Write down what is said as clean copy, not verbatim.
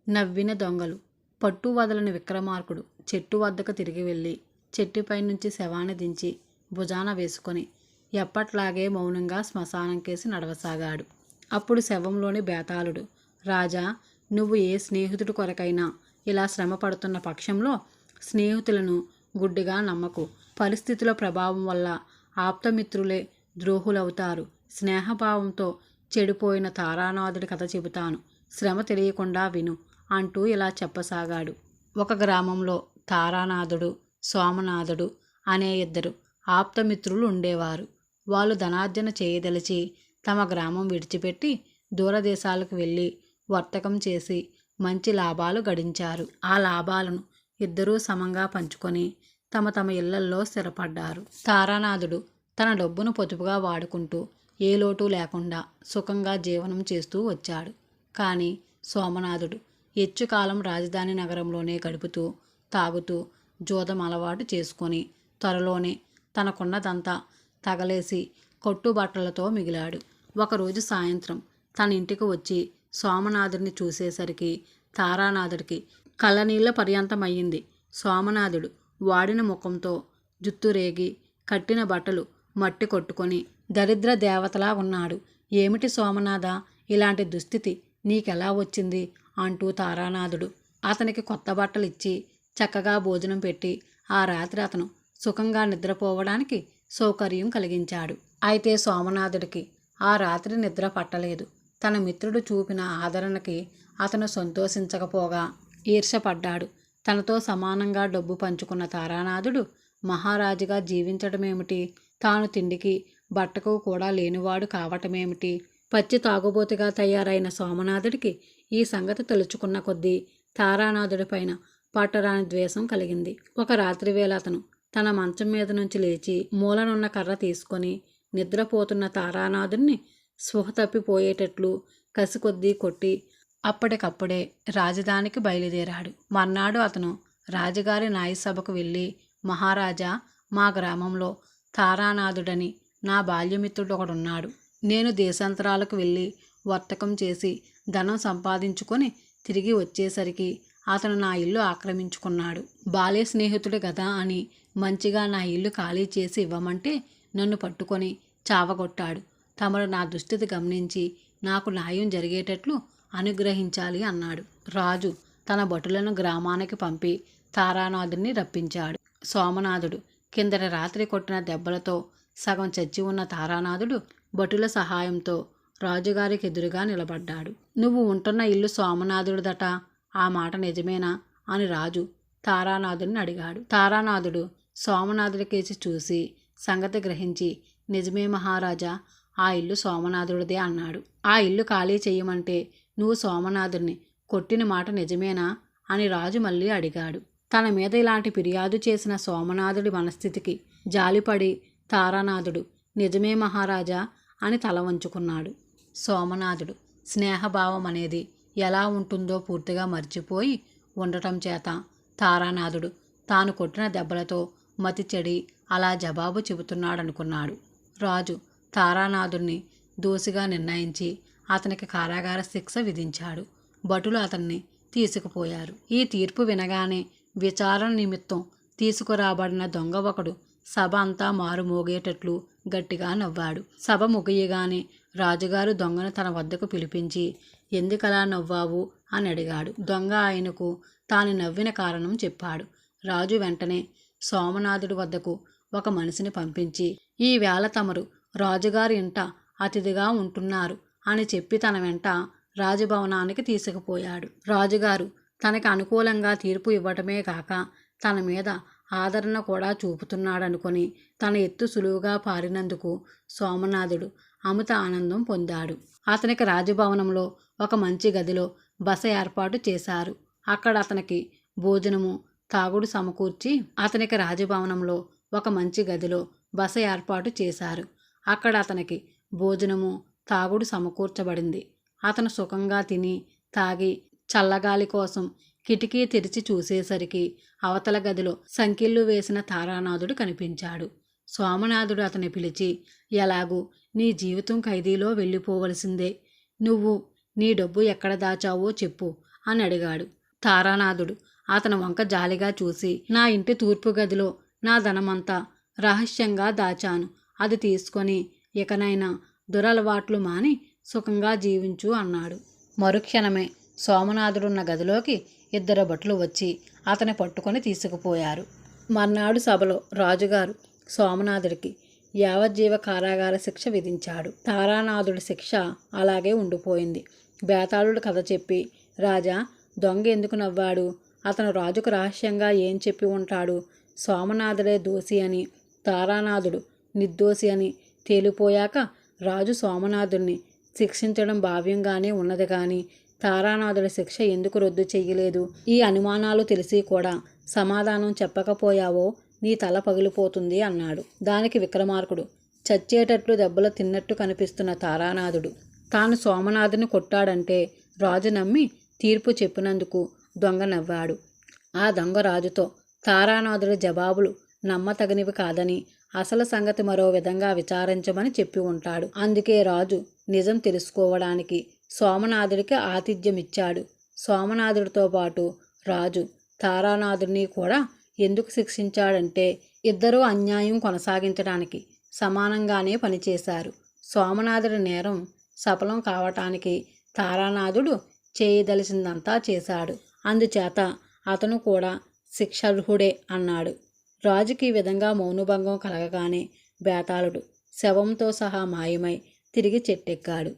నవ్విన దొంగలు. పట్టు వదలని విక్రమార్కుడు చెట్టు వద్దకు తిరిగి వెళ్ళి చెట్టుపై నుంచి శవాన్ని దించి భుజాన వేసుకొని ఎప్పట్లాగే మౌనంగా శ్మశానం కేసి నడవసాగాడు. అప్పుడు శవంలోని బేతాళుడు, రాజా, నువ్వు ఏ స్నేహితుడి కొరకైనా ఇలా శ్రమ పడుతున్న పక్షంలో స్నేహితులను గుడ్డిగా నమ్మకు. పరిస్థితుల ప్రభావం వల్ల ఆప్తమిత్రులే ద్రోహులవుతారు. స్నేహభావంతో చెడిపోయిన తారానాథుడి కథ చెబుతాను, శ్రమ తెలియకుండా విను అంటూ ఇలా చెప్పసాగాడు. ఒక గ్రామంలో తారానాథుడు, సోమనాథుడు అనే ఇద్దరు ఆప్తమిత్రులు ఉండేవారు. వాళ్ళు ధనార్జన చేయదలిచి తమ గ్రామం విడిచిపెట్టి దూరదేశాలకు వెళ్ళి వర్తకం చేసి మంచి లాభాలు గడించారు. ఆ లాభాలను ఇద్దరూ సమంగా పంచుకొని తమ తమ ఇళ్లల్లో స్థిరపడ్డారు. తారానాథుడు తన డబ్బును పొదుపుగా వాడుకుంటూ ఏ లోటు లేకుండా సుఖంగా జీవనం చేస్తూ వచ్చాడు. కానీ సోమనాథుడు ఎచ్చుకాలం రాజధాని నగరంలోనే గడుపుతూ తాగుతూ జూదం అలవాటు చేసుకొని త్వరలోనే తనకున్నదంతా తగలేసి కొట్టుబట్టలతో మిగిలాడు. ఒకరోజు సాయంత్రం తన ఇంటికి వచ్చి సోమనాథుడిని చూసేసరికి తారానాథుడికి కళ్ళనీళ్ళ పర్యంతమయ్యింది. సోమనాథుడు వాడిన ముఖంతో, జుత్తు రేగి, కట్టిన బట్టలు మట్టి కొట్టుకొని దరిద్ర దేవతలా ఉన్నాడు. ఏమిటి సోమనాథ, ఇలాంటి దుస్థితి నీకెలా వచ్చింది అంటూ తారానాథుడు అతనికి కొత్త బట్టలు ఇచ్చి చక్కగా భోజనం పెట్టి ఆ రాత్రి అతను సుఖంగా నిద్రపోవడానికి సౌకర్యం కలిగించాడు. అయితే సోమనాథుడికి ఆ రాత్రి నిద్ర పట్టలేదు. తన మిత్రుడు చూపిన ఆదరణకి అతను సంతోషించకపోగా ఈర్ష్యపడ్డాడు. తనతో సమానంగా డబ్బు పంచుకున్న తారానాథుడు మహారాజుగా జీవించడమేమిటి, తాను తిండికి బట్టకు కూడా లేనివాడు కావటమేమిటి? పచ్చి తాగుబోతుగా తయారైన సోమనాథుడికి ఈ సంగతి తలుచుకున్న కొద్దీ తారానాథుడిపైన పట్టరాని ద్వేషం కలిగింది. ఒక రాత్రివేళ అతను తన మంచం మీద నుంచి లేచి మూలనున్న కర్ర తీసుకొని నిద్రపోతున్న తారానాథుడిని స్పృహ తప్పిపోయేటట్లు కసికొద్దీ కొట్టి అప్పటికప్పుడే రాజధానికి బయలుదేరాడు. మర్నాడు అతను రాజుగారి న్యాయసభకు వెళ్ళి, మహారాజా, మా గ్రామంలో తారానాథుడని నా బాల్యమిత్రుడు ఒకడున్నాడు. నేను దేశాంతరాలకు వెళ్ళి వర్తకం చేసి ధనం సంపాదించుకొని తిరిగి వచ్చేసరికి అతను నా ఇల్లు ఆక్రమించుకున్నాడు. బాల్య స్నేహితుడు కదా అని మంచిగా నా ఇల్లు ఖాళీ చేసి ఇవ్వమంటే నన్ను పట్టుకొని చావగొట్టాడు. తమరు నా దుస్థితి గమనించి నాకు న్యాయం జరిగేటట్లు అనుగ్రహించాలి అన్నాడు. రాజు తన భటులను గ్రామానికి పంపి తారానాథుడిని రప్పించాడు. సోమనాథుడు కిందటి రాత్రి కొట్టిన దెబ్బలతో సగం చచ్చి ఉన్న తారానాథుడు భటుల సహాయంతో రాజుగారికి ఎదురుగా నిలబడ్డాడు. నువ్వు ఉంటున్న ఇల్లు సోమనాథుడిదట, ఆ మాట నిజమేనా అని రాజు తారానాథుడిని అడిగాడు. తారానాథుడు సోమనాథుడి కేసి చూసి సంగతి గ్రహించి, నిజమే మహారాజా, ఆ ఇల్లు సోమనాథుడిదే అన్నాడు. ఆ ఇల్లు ఖాళీ చెయ్యమంటే నువ్వు సోమనాథుడిని కొట్టిన మాట నిజమేనా అని రాజు మళ్ళీ అడిగాడు. తన మీద ఇలాంటి ఫిర్యాదు చేసిన సోమనాథుడి మనస్థితికి జాలిపడి తారానాథుడు నిజమే మహారాజా అని తల వంచుకున్నాడు. సోమనాథుడు స్నేహభావం అనేది ఎలా ఉంటుందో పూర్తిగా మర్చిపోయి ఉండటం చేత తారానాథుడు తాను కొట్టిన దెబ్బలతో మతి చెడి అలా జవాబు చెబుతున్నాడనుకున్నాడు. రాజు తారానాథుడిని దోషిగా నిర్ణయించి అతనికి కారాగార శిక్ష విధించాడు. భటులు అతన్ని తీసుకుపోయారు. ఈ తీర్పు వినగానే విచారణ నిమిత్తం తీసుకురాబడిన దొంగ ఒకడు సభ అంతా మారుమోగేటట్లు గట్టిగా నవ్వాడు. సభ ముగియగానే రాజుగారు దొంగను తన వద్దకు పిలిపించి, ఎందుకలా నవ్వావు అని అడిగాడు. దొంగ ఆయనకు తాను నవ్విన కారణం చెప్పాడు. రాజు వెంటనే సోమనాథుడి వద్దకు ఒక మనిషిని పంపించి, ఈ వేళ తమరు రాజుగారి ఇంట అతిథిగా ఉంటున్నారు అని చెప్పి తన వెంట రాజభవనానికి తీసుకుపోయాడు. రాజుగారు తనకి అనుకూలంగా తీర్పు ఇవ్వటమే కాక తన మీద ఆదరణ కూడా చూపుతున్నాడనుకొని తన ఎత్తు సులువుగా పారినందుకు సోమనాథుడు అమిత ఆనందం పొందాడు. అతనికి రాజభవనంలో ఒక మంచి గదిలో బస ఏర్పాటు చేశారు. అక్కడ అతనికి భోజనము తాగుడు సమకూర్చి అతనికి రాజభవనంలో ఒక మంచి గదిలో బస ఏర్పాటు చేశారు. అక్కడ అతనికి భోజనము తాగుడు సమకూర్చబడింది. అతను సుఖంగా తిని తాగి చల్లగాలి కోసం కిటికీ తెరిచి చూసేసరికి అవతల గదిలో సంకెళ్ళు వేసిన తారానాథుడు కనిపించాడు. సోమనాథుడు అతన్ని పిలిచి, ఎలాగూ నీ జీవితం ఖైదీలో వెళ్ళిపోవలసిందే. నువ్వు నీ డబ్బు ఎక్కడ దాచావో చెప్పు అని అడిగాడు. తారానాథుడు అతని వంక జాలిగా చూసి, నా ఇంటి తూర్పు గదిలో నా ధనమంతా రహస్యంగా దాచాను. అది తీసుకొని ఇకనైనా దురలవాట్లు మాని సుఖంగా జీవించు అన్నాడు. మరుక్షణమే సోమనాథుడున్న గదిలోకి 2 భటులు వచ్చి అతని పట్టుకొని తీసుకుపోయారు. మర్నాడు సభలో రాజుగారు సోమనాథుడికి యావజ్జీవ కారాగార శిక్ష విధించాడు. తారానాథుడి శిక్ష అలాగే ఉండిపోయింది. బేతాళుడు కథ చెప్పి, రాజా, దొంగ ఎందుకు నవ్వాడు? అతను రాజుకు రహస్యంగా ఏం చెప్పి ఉంటాడు? సోమనాథుడే దోషి అని, తారానాథుడు నిర్దోషి అని తేలిపోయాక రాజు సోమనాథుడిని శిక్షించడం భావ్యంగానే ఉన్నది కానీ తారానాథుడి శిక్ష ఎందుకు రద్దు చెయ్యలేదు? ఈ అనుమానాలు తెలిసి కూడా సమాధానం చెప్పకపోయావో నీ తల పగిలిపోతుంది అన్నాడు. దానికి విక్రమార్కుడు, చచ్చేటట్లు దెబ్బలు తిన్నట్టు కనిపిస్తున్న తారానాథుడు తాను సోమనాథుని కొట్టాడంటే రాజు నమ్మి తీర్పు చెప్పినందుకు దొంగ నవ్వాడు. ఆ దొంగ రాజుతో తారానాథుడి జవాబులు నమ్మతగినవి కాదని, అసలు సంగతి మరో విధంగా విచారించమని చెప్పి ఉంటాడు. అందుకే రాజు నిజం తెలుసుకోవడానికి సోమనాథుడికి ఆతిథ్యమిచ్చాడు. సోమనాథుడితో పాటు రాజు తారానాథుడిని కూడా ఎందుకు శిక్షించాడంటే ఇద్దరూ అన్యాయం కొనసాగించడానికి సమానంగానే పనిచేశారు. సోమనాథుడి నేరం సఫలం కావటానికి తారానాథుడు చేయదలిసిందంతా చేశాడు. అందుచేత అతను కూడా శిక్షార్హుడే అన్నాడు. రాజుకి ఈ విధంగా మౌనభంగం కలగగానే బేతాళుడు శవంతో సహా మాయమై తిరిగి చెట్టెక్కాడు.